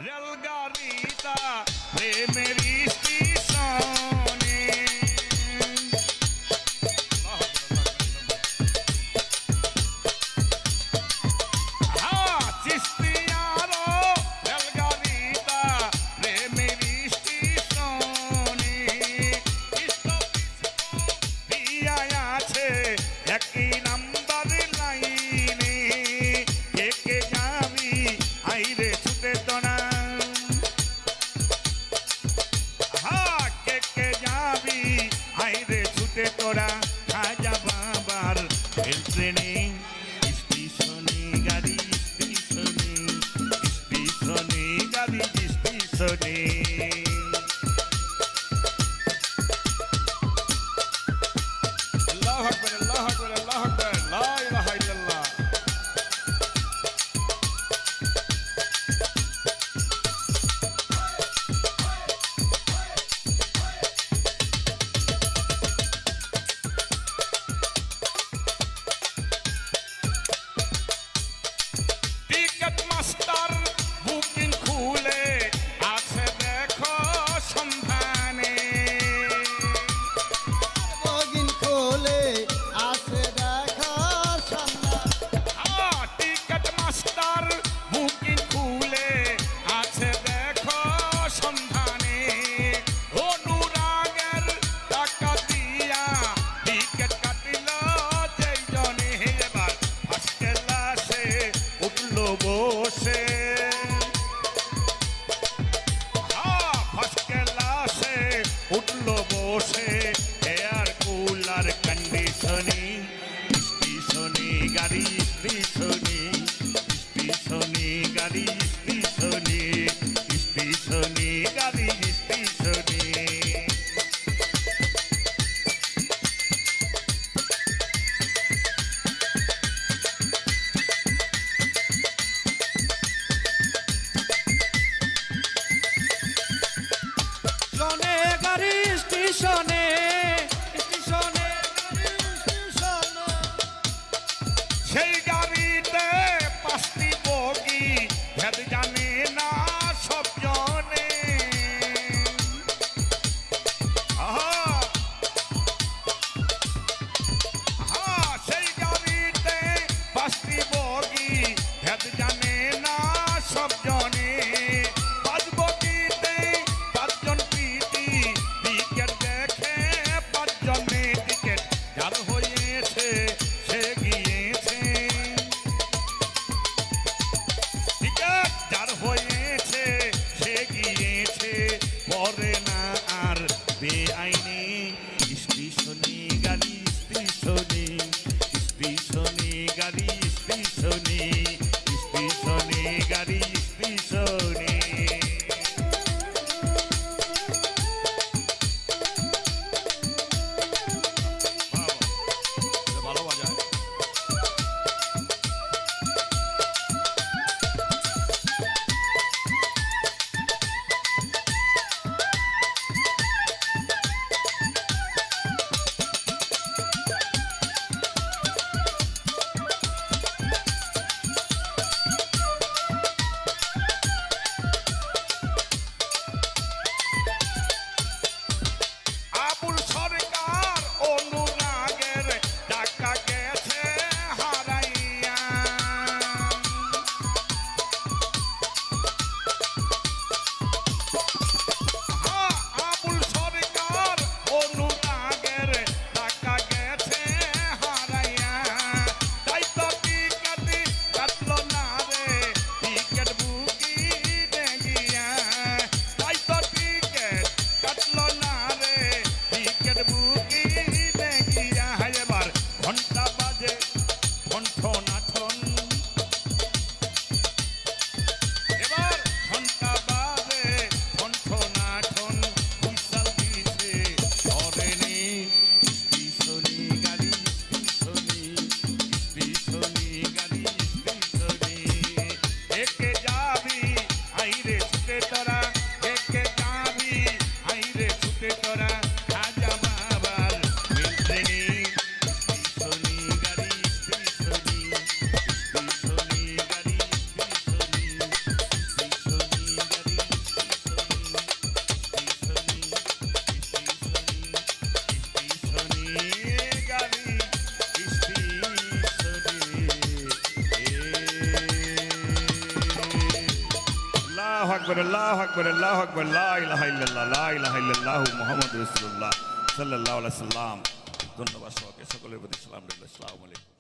রেলগাড়িটা প্রেমের স্টেশনে চিস্তিয়ারো রেলগাড়িটা প্রেমের স্টেশনে দিয়া আছে একই নাম্বার লাইনে কে কে যাবি আইরে ছুটে তোরা কে কে যাবি আইরে ছুটে তোরা খাজা বাবার রেল ট্রেনে স্টেশনে গাড়ি স্টেশনে স্টেশনে গাড়ি স্টেশনে আল্লাহু আকবার আল্লাহু আকবার আল্লাহু আকবার লা ইলাহা ইল্লাল্লাহ টিকেট মাস্টার বুকিং খুলে আছে দেখো সন্ধানে বগিন খোলে আছে দেখা সন্ধান টিকেট মাস্টার বুকিং খুলে আছে দেখো সন্ধানে অনুরাগের টাকা দিয়া টিকেট কাটিল যেই জনে এবার ফার্স্ট ক্লাসে উঠলো বসে ফার্স্ট ক্লাসে উঠলো বসে এয়ার কুলার কন্ডিশনে স্টেশনে গাড়ি স্টেশনে স্টেশনে গাড়ি স্টেশনে স্টেশনে গাড়ি স্টেশনে স্টেশনে গাড়ি স্টেশনে স্টেশনে স্টেশনে সেই গাড়িতে 5টি বগি ভেদ জানে না সব জনে সেই গাড়িতে 5টি বগি ভেদ জানে না সব জনে 5 বগিতে 5 জন পিটি টিকেট দেখে আকবার আল্লাহু আকবার আল্লাহু আকবার লা ইলাহা ইল্লাল্লাহ লা ইলাহা ইল্লাল্লাহু মুহাম্মাদুর রাসূলুল্লাহ সাল্লাল্লাহু আলাইহি সাল্লাম। ধন্যবাদ সবাইকে, সকলের প্রতি সালাম রইল। আসসালামু আলাইকুম।